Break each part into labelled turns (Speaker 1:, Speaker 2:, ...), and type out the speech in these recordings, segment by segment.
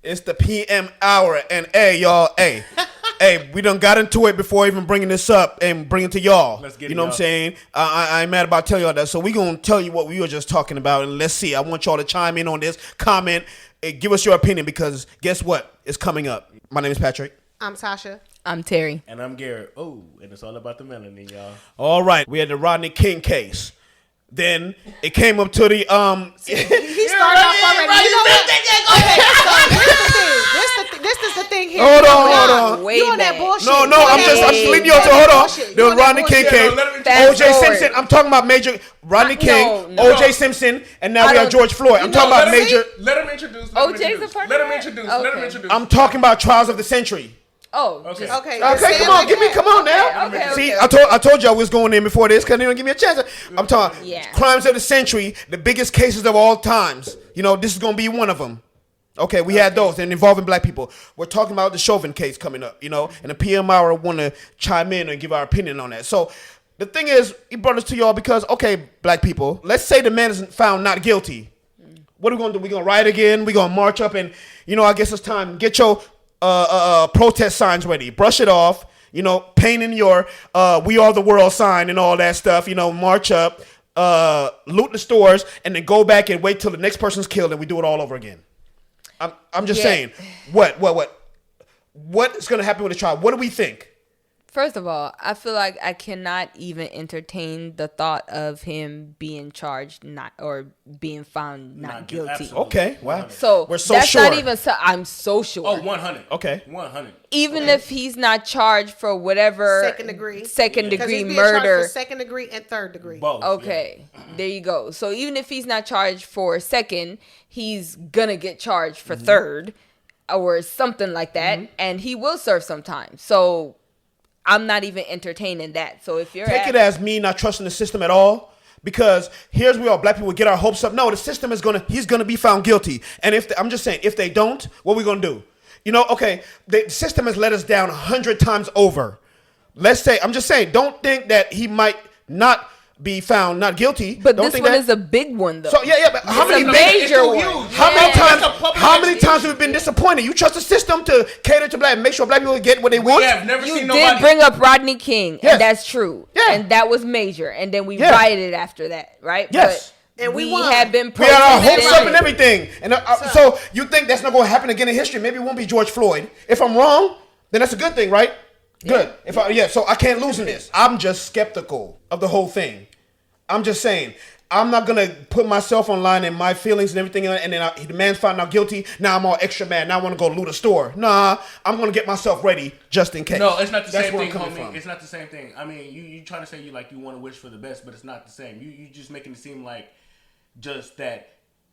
Speaker 1: It's the PM hour, and hey, y'all, hey, we done got into it before even bringing this up and bring it to y'all.
Speaker 2: Let's get it,
Speaker 1: you know what I'm saying? I ain't mad about telling y'all that. So we gonna tell you what we were just talking about, and let's see. I want y'all to chime in on this, comment, and give us your opinion because guess what? It's coming up. My name is Patrick.
Speaker 3: I'm Tasha.
Speaker 4: I'm Terry.
Speaker 2: And I'm Garrett. Oh, and it's all about the melanin, y'all.
Speaker 1: All right, we had the Rodney King case. Then it came up to the
Speaker 3: He started off already. You know what? Okay, so this is the thing here.
Speaker 1: Hold on.
Speaker 4: Way
Speaker 3: You on
Speaker 4: back.
Speaker 3: that bullshit.
Speaker 1: No,
Speaker 3: You on
Speaker 1: I'm
Speaker 3: that
Speaker 1: just
Speaker 3: bullshit.
Speaker 1: leading you
Speaker 3: You
Speaker 1: up to
Speaker 3: on that
Speaker 1: hold on.
Speaker 3: bullshit. You
Speaker 1: The
Speaker 3: on that
Speaker 1: Rodney King
Speaker 3: bullshit.
Speaker 1: case.
Speaker 4: Fast
Speaker 1: O.J.
Speaker 4: forward.
Speaker 1: Simpson. I'm talking about Major Rodney King.
Speaker 4: no.
Speaker 1: O.J. Simpson, and now
Speaker 4: I
Speaker 1: we have
Speaker 4: don't-
Speaker 1: George Floyd. I'm talking
Speaker 2: let
Speaker 1: about
Speaker 2: him-
Speaker 1: Major.
Speaker 2: Let him introduce.
Speaker 4: OJ's a part of
Speaker 2: Let him
Speaker 4: that?
Speaker 2: introduce. Let him
Speaker 4: Okay.
Speaker 2: introduce.
Speaker 1: I'm talking about trials of the century.
Speaker 4: Oh,
Speaker 2: Okay.
Speaker 4: just-
Speaker 3: Okay.
Speaker 1: Okay, come on, come on now.
Speaker 4: Okay,
Speaker 1: See,
Speaker 4: okay.
Speaker 1: I told y'all we was going in before this because they don't give me a chance. I'm talking crimes of the century, the biggest cases of all times. You know, this is gonna be one of them. Okay, we had those and involving black people. We're talking about the Chauvin case coming up, you know, and the PM hour want to chime in and give our opinion on that. So the thing is, he brought this to y'all because, okay, black people, let's say the man is found not guilty. What are we gonna do? We gonna riot again? We gonna march up and, you know, I guess it's time. Get your protest signs ready. Brush it off. You know, paint in your "We Are the World" sign and all that stuff. You know, march up, loot the stores, and then go back and wait till the next person's killed, and we do it all over again. I'm just saying, what is gonna happen with the trial? What do we think?
Speaker 4: First of all, I feel like I cannot even entertain the thought of him being charged being found not guilty.
Speaker 2: Absolutely.
Speaker 1: Okay, wow.
Speaker 4: So
Speaker 1: we're so
Speaker 4: that's
Speaker 1: sure.
Speaker 4: not even. I'm so sure.
Speaker 2: Oh, 100.
Speaker 1: Okay.
Speaker 2: 100.
Speaker 4: Even if he's not charged for whatever
Speaker 3: Second degree Because he's
Speaker 4: degree
Speaker 3: being charged
Speaker 4: murder.
Speaker 3: for second degree and third degree.
Speaker 2: Both.
Speaker 4: Okay, there you go. So even if he's not charged for second, he's gonna get charged for third or something like that, and he will serve some time. So I'm not even entertaining that. So if you're
Speaker 1: Take it as me not trusting the system at all. Because here's where all black people get our hopes up. No, the system he's gonna be found guilty. And I'm just saying, if they don't, what are we gonna do? You know, okay, the system has let us down 100 times over. Let's say, I'm just saying, don't think that he might not be found not guilty.
Speaker 4: But
Speaker 1: don't
Speaker 4: this
Speaker 1: think
Speaker 4: one
Speaker 1: that,
Speaker 4: is a big one, though.
Speaker 1: So yeah, but how
Speaker 4: It's
Speaker 1: many
Speaker 4: a major one.
Speaker 1: How many
Speaker 4: Yeah.
Speaker 1: times? How many times have we been disappointed? You trust the system to cater to black, make sure black people get what they want.
Speaker 2: We have never
Speaker 4: You
Speaker 2: seen
Speaker 4: did
Speaker 2: nobody.
Speaker 4: bring up Rodney King,
Speaker 1: Yes.
Speaker 4: and that's true.
Speaker 1: Yeah.
Speaker 4: And that was major. And then we
Speaker 1: Yeah.
Speaker 4: rioted after that, right?
Speaker 1: Yes.
Speaker 4: But
Speaker 3: And we
Speaker 4: we
Speaker 3: won.
Speaker 4: had been
Speaker 1: We had our hopes
Speaker 4: protesting
Speaker 1: up and everything. And so you think that's not going to happen again in history? Maybe it won't be George Floyd. If I'm wrong, then that's a good thing, right? Good. So I can't lose in this. I'm just skeptical of the whole thing. I'm just saying. I'm not going to put myself online and my feelings and everything, and then the man's found not guilty. Now I'm all extra mad. Now I want to go loot a store. Nah, I'm going to get myself ready just in case.
Speaker 2: No, it's not the
Speaker 1: That's
Speaker 2: same
Speaker 1: where
Speaker 2: thing,
Speaker 1: I'm coming
Speaker 2: homie.
Speaker 1: from.
Speaker 2: It's not the same thing. I mean, you trying to say you want to wish for the best, but it's not the same. You just making it seem like just that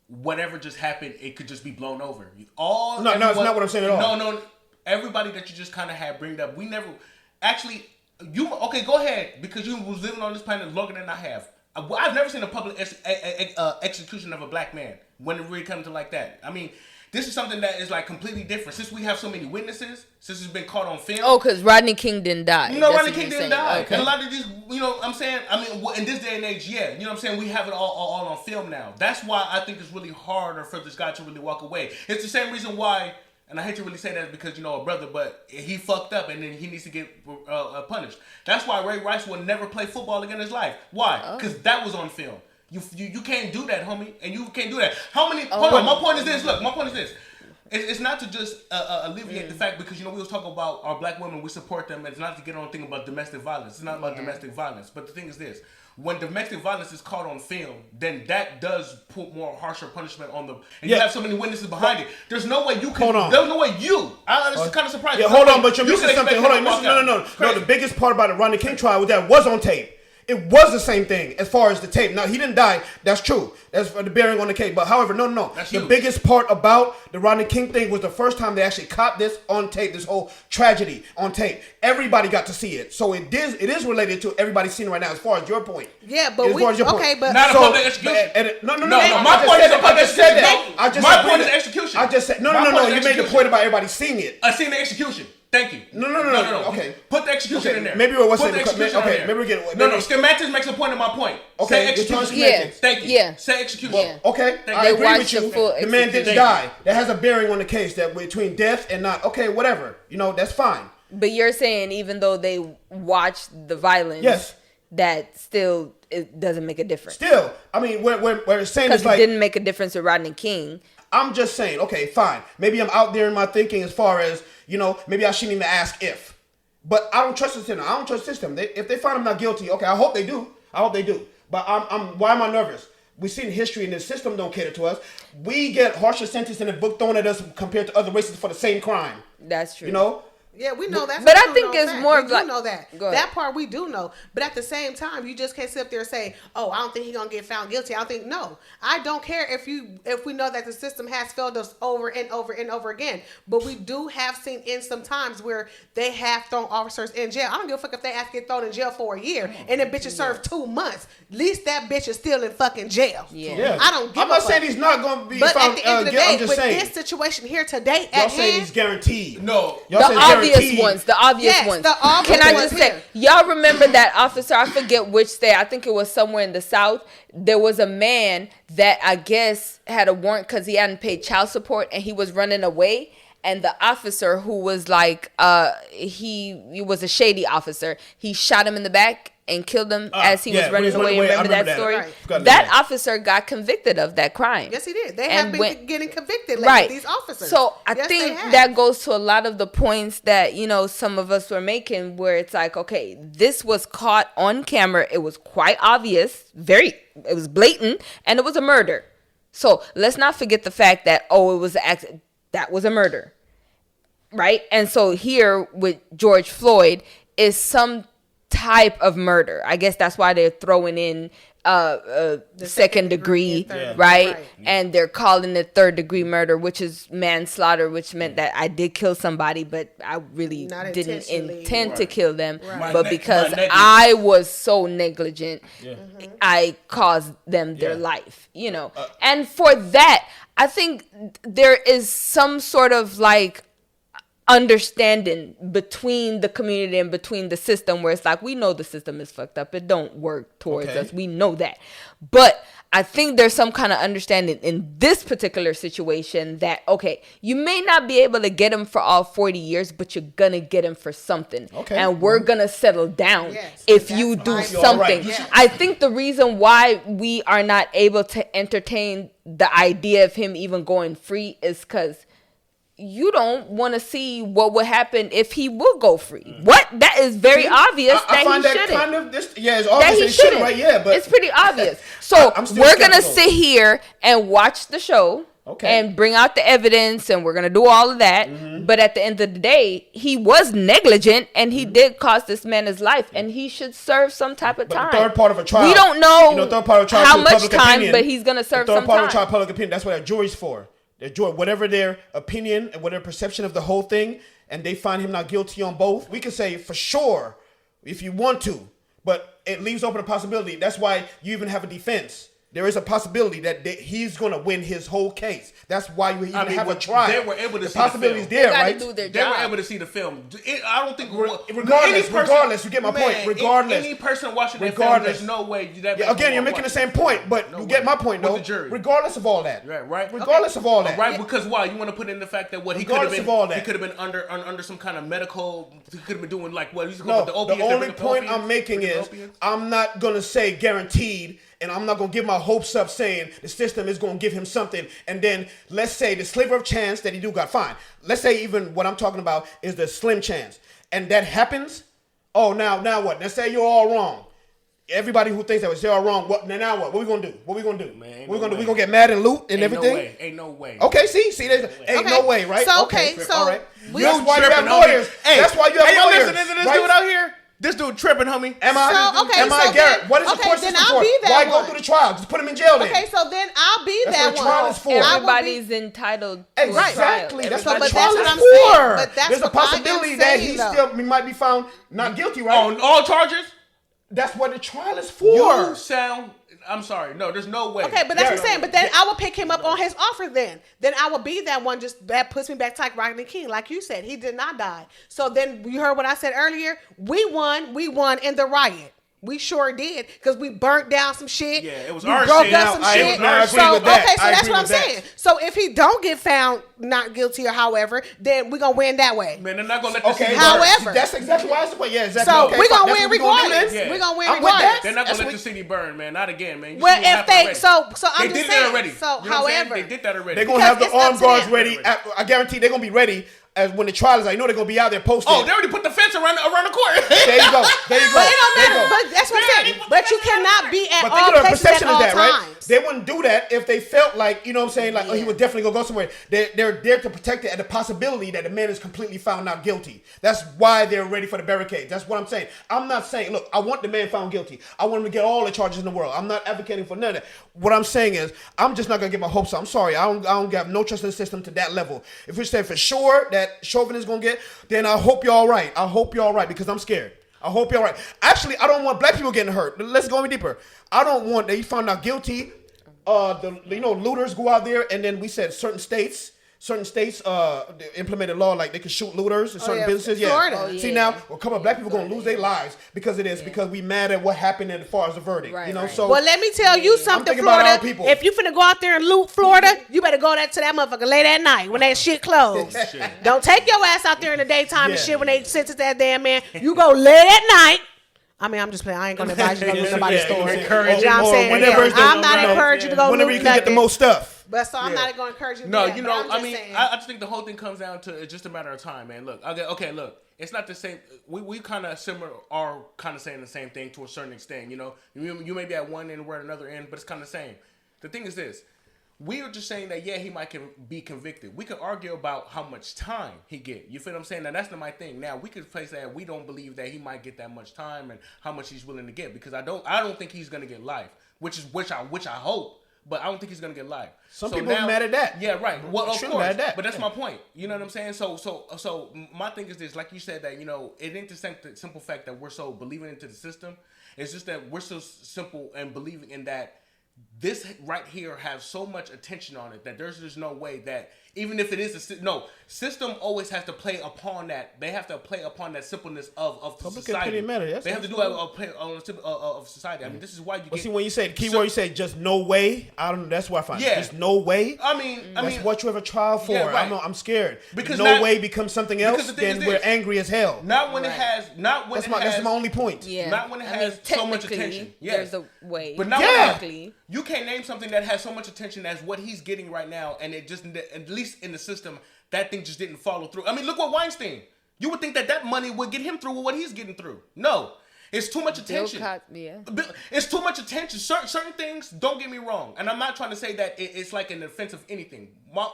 Speaker 2: whatever just happened, it could just be blown over.
Speaker 1: No, it's not what I'm saying at all.
Speaker 2: No, everybody that you just kind of had bring up, we never actually. Okay? Go ahead, because you was living on this planet longer than I have. I've never seen a public execution of a black man when it really comes to like that. I mean, this is something that is like completely different. Since we have so many witnesses, since it's been caught on film.
Speaker 4: Oh, because Rodney King didn't die.
Speaker 2: No,
Speaker 4: That's
Speaker 2: Rodney
Speaker 4: what
Speaker 2: King
Speaker 4: you're
Speaker 2: didn't
Speaker 4: saying.
Speaker 2: die.
Speaker 4: Okay.
Speaker 2: And a lot of these, you know what I'm saying? I mean, in this day and age, yeah. You know what I'm saying? We have it all on film now. That's why I think it's really harder for this guy to really walk away. It's the same reason why, and I hate to really say that because, you know, a brother, but he fucked up and then he needs to get punished. That's why Ray Rice will never play football again in his life. Why? Because that was on film. You can't do that, homie. And you can't do that. How many... Hold on. My point is this. Look, my point is this. It's not to just alleviate the fact, because, you know, we was talking about our black women, we support them, and it's not to get on the thing about domestic violence. It's not about domestic violence. But the thing is this. When domestic violence is caught on film, then that does put more harsher punishment on them. And you have so many witnesses behind it. There's no way you can...
Speaker 1: Hold on.
Speaker 2: There's no way you... This is kind of surprising.
Speaker 1: Yeah, hold on, but you're
Speaker 2: You
Speaker 1: missing
Speaker 2: can
Speaker 1: something.
Speaker 2: expect
Speaker 1: Hold on,
Speaker 2: him to walk out.
Speaker 1: No, the biggest part about the Rodney King trial was that it was on tape. It was the same thing as far as the tape. Now, he didn't die. That's true. That's for the bearing on the case. But however, no.
Speaker 2: That's
Speaker 1: the
Speaker 2: huge.
Speaker 1: biggest part about the Rodney King thing was the first time they actually caught this on tape, this whole tragedy on tape. Everybody got to see it. So it is related to everybody seeing it right now as far as your point.
Speaker 3: Yeah, but
Speaker 1: As far as your point.
Speaker 3: okay, but
Speaker 2: Not a public execution.
Speaker 1: No.
Speaker 2: My point is a public execution. My point is execution.
Speaker 1: I just said, no.
Speaker 2: My point is
Speaker 1: You made the
Speaker 2: execution.
Speaker 1: point about everybody seeing it.
Speaker 2: I seen the execution. Thank you.
Speaker 1: No. Okay.
Speaker 2: Put the execution in there.
Speaker 1: Maybe it wasn't.
Speaker 2: Put the execution
Speaker 1: Okay.
Speaker 2: in there.
Speaker 1: Maybe we're getting.
Speaker 2: No. Schematics makes a point of my point.
Speaker 1: Okay,
Speaker 2: Say
Speaker 1: you're
Speaker 2: execution.
Speaker 1: talking schematics.
Speaker 2: Thank you.
Speaker 4: Yeah.
Speaker 2: Say execution.
Speaker 4: Yeah.
Speaker 1: Okay,
Speaker 2: They
Speaker 1: I agree
Speaker 4: watched
Speaker 1: with
Speaker 4: the
Speaker 1: you.
Speaker 4: full
Speaker 1: The man didn't
Speaker 4: execution.
Speaker 1: die. That has a bearing on the case. That between death and not. Okay, whatever. That's fine.
Speaker 4: But you're saying even though they watched the violence,
Speaker 1: Yes.
Speaker 4: that still it doesn't make a difference.
Speaker 1: Still, I mean, where it's saying
Speaker 4: Because
Speaker 1: it's
Speaker 4: it
Speaker 1: like
Speaker 4: didn't make a difference with Rodney King.
Speaker 1: I'm just saying. Okay, fine. Maybe I'm out there in my thinking as far as maybe I shouldn't even ask if. But I don't trust the system. I don't trust the system. If they find him not guilty, okay, I hope they do. But why am I nervous? We've seen history and the system don't cater to us. We get harsher sentences in the book thrown at us compared to other races for the same crime.
Speaker 4: That's true.
Speaker 3: Yeah, we know that.
Speaker 4: But I think it's more of like,
Speaker 3: know that.
Speaker 4: Go ahead.
Speaker 3: That part we do know. But at the same time, you just can't sit up there and say, "Oh, I don't think he's gonna get found guilty." I don't think. No, I don't care if we know that the system has failed us over and over and over again. But we do have seen in some times where they have thrown officers in jail. I don't give a fuck if they have to get thrown in jail for a year and the bitch is served 2 months. At least that bitch is still in fucking jail.
Speaker 4: Yeah.
Speaker 3: I don't give
Speaker 1: I'm
Speaker 3: a
Speaker 1: not
Speaker 3: fuck.
Speaker 1: saying he's not gonna be
Speaker 3: But
Speaker 1: found
Speaker 3: at the end of the
Speaker 1: guilty.
Speaker 3: day,
Speaker 1: I'm just
Speaker 3: with
Speaker 1: saying.
Speaker 3: this situation here today
Speaker 1: Y'all
Speaker 3: at
Speaker 1: saying
Speaker 3: hand,
Speaker 1: he's guaranteed.
Speaker 2: No.
Speaker 1: Y'all
Speaker 4: the
Speaker 1: saying
Speaker 4: obvious
Speaker 1: guaranteed.
Speaker 4: ones. The obvious
Speaker 3: Yes,
Speaker 4: ones.
Speaker 3: the obvious
Speaker 4: Can I
Speaker 3: ones
Speaker 4: just say,
Speaker 3: here.
Speaker 4: y'all remember that officer? I forget which state. I think it was somewhere in the South. There was a man that I guess had a warrant because he hadn't paid child support and he was running away. And the officer who was like, he was a shady officer. He shot him in the back and killed him as he was
Speaker 1: when
Speaker 4: running
Speaker 1: he was running
Speaker 4: away.
Speaker 1: away. I
Speaker 4: Remember that
Speaker 1: remember
Speaker 4: story?
Speaker 1: that. Forgot
Speaker 4: That
Speaker 1: that.
Speaker 4: officer got convicted of that crime.
Speaker 3: yes, he did. They
Speaker 4: And
Speaker 3: have been getting convicted lately,
Speaker 4: Right.
Speaker 3: these officers.
Speaker 4: So I
Speaker 3: Yes, they
Speaker 4: think
Speaker 3: have.
Speaker 4: that goes to a lot of the points that, some of us were making where it's like, okay, this was caught on camera. It was quite obvious, it was blatant, and it was a murder. So let's not forget the fact that, it was an accident. That was a murder. Right? And so here with George Floyd is some type of murder. I guess that's why they're throwing in second degree,
Speaker 3: and third,
Speaker 4: right? And they're calling it third degree murder, which is manslaughter, which meant that I did kill somebody, but I really
Speaker 3: Not
Speaker 4: didn't
Speaker 3: intentionally.
Speaker 4: intend to kill them.
Speaker 2: Right.
Speaker 4: But
Speaker 2: My
Speaker 4: because
Speaker 2: negligence.
Speaker 4: I was so negligent,
Speaker 3: Mm-hmm.
Speaker 4: I caused them their
Speaker 1: Yeah.
Speaker 4: life, And for that, I think there is some sort of like understanding between the community and between the system where it's like, we know the system is fucked up. It don't work towards
Speaker 1: Okay.
Speaker 4: us. We know that. But I think there's some kind of understanding in this particular situation that, okay, you may not be able to get him for all 40 years, but you're going to get him for something.
Speaker 1: Okay.
Speaker 4: And we're going to settle down
Speaker 3: Yes,
Speaker 4: if
Speaker 3: that's
Speaker 4: you do
Speaker 3: fine.
Speaker 1: You're all right.
Speaker 4: something.
Speaker 1: Yeah.
Speaker 4: I think the reason why we are not able to entertain the idea of him even going free is because you don't want to see what would happen if he will go free. What? That is very obvious
Speaker 1: I
Speaker 4: that
Speaker 1: find
Speaker 4: he
Speaker 1: that
Speaker 4: shouldn't.
Speaker 1: kind of it's
Speaker 4: That
Speaker 1: obvious
Speaker 4: he
Speaker 1: that he shouldn't,
Speaker 4: shouldn't.
Speaker 1: right? Yeah, but
Speaker 4: it's pretty obvious. So
Speaker 1: I'm still
Speaker 4: we're gonna
Speaker 1: skeptical.
Speaker 4: sit here and watch the show.
Speaker 1: Okay.
Speaker 4: And bring out the evidence, and we're gonna do all of that.
Speaker 1: Mm-hmm.
Speaker 4: But at the end of the day, he was negligent, and he did cost this man his life, and he should serve some type of
Speaker 1: But
Speaker 4: time.
Speaker 1: the third part of a trial.
Speaker 4: We don't know,
Speaker 1: third part of a trial
Speaker 4: how
Speaker 1: to
Speaker 4: much
Speaker 1: public
Speaker 4: time,
Speaker 1: opinion.
Speaker 4: but he's gonna serve
Speaker 1: the third
Speaker 4: some
Speaker 1: part
Speaker 4: time.
Speaker 1: of a trial, public opinion. That's what a jury's for. The jury, whatever their opinion and whatever perception of the whole thing, and they find him not guilty on both. We can say for sure if you want to, but it leaves open a possibility. That's why you even have a defense. There is a possibility that he's going to win his whole case. That's why you even have a trial.
Speaker 2: They were able to
Speaker 1: the
Speaker 2: see the
Speaker 1: possibility is
Speaker 2: film.
Speaker 1: there,
Speaker 4: They gotta
Speaker 1: right?
Speaker 4: do their
Speaker 2: They
Speaker 4: job.
Speaker 2: were able to see the film. I don't think
Speaker 1: Regardless, you get my point. Regardless.
Speaker 2: any person watching that film,
Speaker 1: Regardless.
Speaker 2: there's no way that.
Speaker 1: Yeah, again, you're making the same point, but
Speaker 2: No
Speaker 1: you
Speaker 2: way.
Speaker 1: get my point,
Speaker 2: With
Speaker 1: though.
Speaker 2: the jury.
Speaker 1: Regardless of all that,
Speaker 2: Right.
Speaker 1: Regardless of all that,
Speaker 2: Right, because why? You want to put in the fact that what he could have
Speaker 1: Regardless
Speaker 2: been,
Speaker 1: of all that.
Speaker 2: he could have been under some kind of medical. He could have been doing like what? He's
Speaker 1: No,
Speaker 2: the opiates.
Speaker 1: the
Speaker 2: they
Speaker 1: only
Speaker 2: bring up the
Speaker 1: point
Speaker 2: opiates,
Speaker 1: I'm making
Speaker 2: bring up
Speaker 1: is
Speaker 2: the opiates.
Speaker 1: I'm not gonna say guaranteed, and I'm not gonna give my hopes up saying the system is gonna give him something, and then let's say the sliver of chance that he do got fine. Let's say even what I'm talking about is the slim chance, and that happens. Oh, now what? Let's say you're all wrong. Everybody who thinks that they're all wrong. What now? What? What we gonna do? What we gonna do?
Speaker 2: Man, ain't
Speaker 1: We're
Speaker 2: no
Speaker 1: gonna
Speaker 2: way.
Speaker 1: we gonna get mad and loot and
Speaker 2: Ain't
Speaker 1: everything.
Speaker 2: No way. Ain't no way.
Speaker 1: Okay, see, there's ain't
Speaker 3: Okay.
Speaker 1: no way, right?
Speaker 3: So, okay, so
Speaker 1: all right.
Speaker 3: we-
Speaker 1: That's why you have
Speaker 2: tripping, homie.
Speaker 1: lawyers.
Speaker 2: Hey,
Speaker 1: That's why you have
Speaker 2: hey,
Speaker 1: lawyers.
Speaker 2: Listen to this
Speaker 1: right?
Speaker 2: dude out here. This dude tripping, homie.
Speaker 1: Am I?
Speaker 3: So, okay,
Speaker 1: am I
Speaker 3: so
Speaker 1: Garrett?
Speaker 3: then-
Speaker 1: What is the
Speaker 3: okay,
Speaker 1: court
Speaker 3: then
Speaker 1: system
Speaker 3: I'll
Speaker 1: for?
Speaker 3: be that
Speaker 1: Why go
Speaker 3: one.
Speaker 1: through the trial? Just put him in jail then.
Speaker 3: Okay, so then I'll be
Speaker 1: That's
Speaker 3: that
Speaker 1: what a
Speaker 3: one.
Speaker 1: trial is for.
Speaker 3: And I will be-
Speaker 4: Everybody's entitled to a
Speaker 1: Exactly.
Speaker 4: trial.
Speaker 1: That's
Speaker 3: So,
Speaker 1: what
Speaker 3: but
Speaker 1: a trial
Speaker 3: that's
Speaker 1: is
Speaker 3: what I'm
Speaker 1: for.
Speaker 3: saying. But that's
Speaker 1: There's a
Speaker 3: what I am
Speaker 1: possibility that he
Speaker 3: saying, though.
Speaker 1: still might be found not guilty, right?
Speaker 2: On all charges.
Speaker 1: That's what the trial is for.
Speaker 2: You sound. I'm sorry. No, there's no way.
Speaker 3: Okay, but that's what I'm saying. But then I will pick him up on his offer then. Then I will be that one that puts me back to like Rodney King. Like you said, he did not die. So then you heard what I said earlier. We won in the riot. We sure did, because we burnt down some shit.
Speaker 2: Yeah, it was
Speaker 3: we
Speaker 2: our
Speaker 3: broke
Speaker 2: shit.
Speaker 3: up some
Speaker 1: I
Speaker 3: shit.
Speaker 1: agree with that.
Speaker 3: Okay, so
Speaker 1: I
Speaker 3: that's
Speaker 1: agree
Speaker 3: what I'm
Speaker 1: with that.
Speaker 3: saying. So if he don't get found not guilty or however, then we're gonna win that way.
Speaker 2: Man, they're not gonna let this
Speaker 1: Okay,
Speaker 2: city
Speaker 3: However-
Speaker 2: burn.
Speaker 1: that's exactly why it's the way. Yeah, exactly.
Speaker 3: So
Speaker 1: Okay,
Speaker 3: we're
Speaker 1: fine.
Speaker 3: gonna
Speaker 1: That's
Speaker 3: win
Speaker 1: what we gonna do
Speaker 3: regardless.
Speaker 1: then.
Speaker 2: Yeah.
Speaker 3: We're gonna win
Speaker 1: I'm with that.
Speaker 3: regardless.
Speaker 2: They're not
Speaker 1: That's
Speaker 2: gonna let
Speaker 1: what-
Speaker 2: the city burn, man. Not again, man. You
Speaker 3: Well,
Speaker 2: see what
Speaker 3: if
Speaker 2: happened
Speaker 3: they
Speaker 2: already.
Speaker 3: so I'm
Speaker 2: they
Speaker 3: just
Speaker 2: did
Speaker 3: saying.
Speaker 2: it already.
Speaker 3: So
Speaker 2: You know what I'm saying?
Speaker 3: however,
Speaker 2: They did that already.
Speaker 1: They're gonna have the
Speaker 3: Because it's
Speaker 1: armed
Speaker 3: up to
Speaker 1: guards
Speaker 3: them.
Speaker 1: ready. I guarantee they're gonna be ready as when the trial is. I know they're gonna be out there posted.
Speaker 2: Oh, they already put the fence around the court.
Speaker 1: There you go. There you go.
Speaker 3: But it don't
Speaker 1: There you
Speaker 3: matter.
Speaker 1: go.
Speaker 3: But that's what I'm saying. But you cannot be at
Speaker 1: But
Speaker 3: all
Speaker 1: think of the
Speaker 3: places
Speaker 1: perception
Speaker 3: at
Speaker 1: of
Speaker 3: all
Speaker 1: that, right?
Speaker 3: times.
Speaker 1: They wouldn't do that if they felt like, you know what I'm saying, like, oh, he
Speaker 3: Yeah.
Speaker 1: would definitely go somewhere. They're there to protect it at the possibility that the man is completely found not guilty. That's why they're ready for the barricades. That's what I'm saying. I'm not saying, look, I want the man found guilty. I want him to get all the charges in the world. I'm not advocating for none of that. What I'm saying is, I'm just not gonna get my hopes up. I'm sorry. I don't have no trust in the system to that level. If we say for sure that Chauvin is gonna get, then I hope you're all right. I hope you're all right, because I'm scared. I hope you're all right. Actually, I don't want black people getting hurt. Let's go even deeper. I don't want that he found out guilty. Looters go out there, and then we said certain states they implemented law like they can shoot looters in certain
Speaker 3: yeah.
Speaker 1: businesses. Yeah.
Speaker 3: Florida. Oh,
Speaker 1: See
Speaker 4: yeah.
Speaker 1: now, a couple of black people gonna lose their lives because of this, because we mad at what happened as far as the verdict.
Speaker 4: Right,
Speaker 1: you know,
Speaker 4: right.
Speaker 1: so
Speaker 3: Well, let me tell you something,
Speaker 1: thinking about
Speaker 3: Florida.
Speaker 1: our people.
Speaker 3: If you finna go out there and loot Florida, you better go to that motherfucker late at night when that shit closed. Don't take your ass out there in the daytime and
Speaker 1: Yeah.
Speaker 3: shit when they sentence that damn man. You go late at night. I mean, I'm just playing. I ain't gonna advise you to go to somebody's
Speaker 1: Yeah,
Speaker 3: store.
Speaker 1: you
Speaker 3: You
Speaker 1: know,
Speaker 3: know what I'm saying?
Speaker 1: whenever it's
Speaker 3: I'm
Speaker 1: the-
Speaker 3: not
Speaker 1: you know,
Speaker 3: encouraging you to go
Speaker 1: whenever
Speaker 3: loot
Speaker 1: you can get the
Speaker 3: nothing.
Speaker 1: most stuff.
Speaker 3: But so I'm
Speaker 2: Yeah.
Speaker 3: not gonna encourage you to
Speaker 2: No,
Speaker 3: do that.
Speaker 2: you
Speaker 3: but
Speaker 2: know,
Speaker 3: I'm
Speaker 2: I
Speaker 3: just
Speaker 2: mean,
Speaker 3: saying.
Speaker 2: I just think the whole thing comes down to it's just a matter of time, man. Look, okay, look, it's not the same. We kind of similar, are kind of saying the same thing to a certain extent. You know, you may be at one end, we're at another end, but it's kind of the same. The thing is this. We are just saying that, yeah, he might be convicted. We could argue about how much time he get. You feel what I'm saying? Now, that's not my thing. Now, we could place that we don't believe that he might get that much time and how much he's willing to get, because I don't think he's going to get life, which I hope, but I don't think he's going to get life.
Speaker 1: Some people are mad at that.
Speaker 2: Yeah, right. Well, of
Speaker 1: Sure,
Speaker 2: course.
Speaker 1: mad at that.
Speaker 2: But that's
Speaker 1: Yeah.
Speaker 2: my point. You know what I'm saying? So my thing is this, like you said, that, you know, it ain't the simple fact that we're so believing into the system. It's just that we're so simple and believing in that this right here has so much attention on it that there's just no way that, even if it is system always has to play upon that. They have to play upon that simpleness of
Speaker 1: Public
Speaker 2: society.
Speaker 1: opinion matter, yes,
Speaker 2: They have to do of society. I mean, this is why you
Speaker 1: But
Speaker 2: get.
Speaker 1: see, when you say the key word, you say just no way. I don't. That's what I find.
Speaker 2: Yeah.
Speaker 1: Just no way.
Speaker 2: I mean,
Speaker 1: That's what you have a trial for.
Speaker 2: Yeah, right.
Speaker 1: I'm scared.
Speaker 2: Because
Speaker 1: no
Speaker 2: not-
Speaker 1: way becomes something
Speaker 2: because
Speaker 1: else,
Speaker 2: the thing
Speaker 1: then
Speaker 2: is
Speaker 1: we're
Speaker 2: this.
Speaker 1: angry as hell.
Speaker 2: Not when it
Speaker 4: Right.
Speaker 2: has. Not when
Speaker 1: That's my only point.
Speaker 4: Yeah.
Speaker 2: Not when it
Speaker 4: I mean,
Speaker 2: has so much
Speaker 4: technically,
Speaker 2: attention. Yes.
Speaker 4: There's a way.
Speaker 2: But not
Speaker 1: Yeah.
Speaker 4: Technically.
Speaker 2: You can't name something that has so much attention as what he's getting right now, and it just, at least in the system, that thing just didn't follow through. I mean, look what Weinstein. You would think that money would get him through with what he's getting through. No, it's too much attention.
Speaker 4: Yeah.
Speaker 2: It's too much attention. Certain things. Don't get me wrong, and I'm not trying to say that it's like an offense of anything.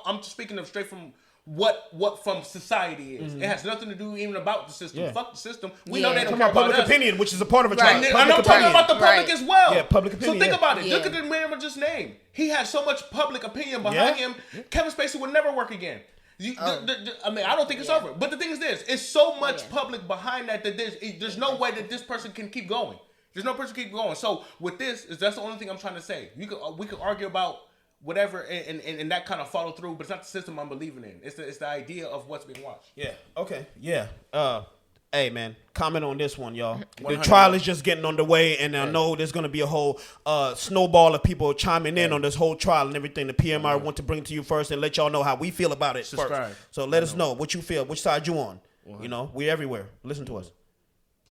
Speaker 2: I'm just speaking of straight from what from society is. It has nothing to do even about the system.
Speaker 1: Yeah.
Speaker 2: Fuck the system. We
Speaker 4: Yeah.
Speaker 2: know they
Speaker 1: Talking
Speaker 2: don't care
Speaker 1: about
Speaker 2: about
Speaker 1: public
Speaker 2: us.
Speaker 1: opinion, which is a part of a
Speaker 4: Right.
Speaker 1: trial.
Speaker 2: And
Speaker 1: Public
Speaker 2: I'm talking
Speaker 1: opinion.
Speaker 2: about the public
Speaker 4: Right.
Speaker 2: as well.
Speaker 1: Yeah, public opinion,
Speaker 2: So think
Speaker 1: yeah.
Speaker 2: about it.
Speaker 4: Yeah.
Speaker 2: Look at the man I just named. He has so much public opinion behind
Speaker 1: Yeah.
Speaker 2: him. Kevin Spacey would never work again. I mean, I don't think it's over. But the thing is this: it's so much public behind that there's no way that this person can keep going. There's no person can keep going. So with this, that's the only thing I'm trying to say. We could argue about whatever and that kind of follow through, but it's not the system I'm believing in. It's the idea of what's being watched.
Speaker 1: Yeah. Okay. Yeah. Hey man, comment on this one, y'all. The
Speaker 2: 100.
Speaker 1: trial is just getting underway, and I know there's gonna be a whole snowball of people chiming in on this whole trial and everything. The PMR want to bring it to you first and let y'all know how we feel about it
Speaker 2: Subscribe.
Speaker 1: first. So let us know what you feel, which side you on. You know, we're everywhere. Listen to us.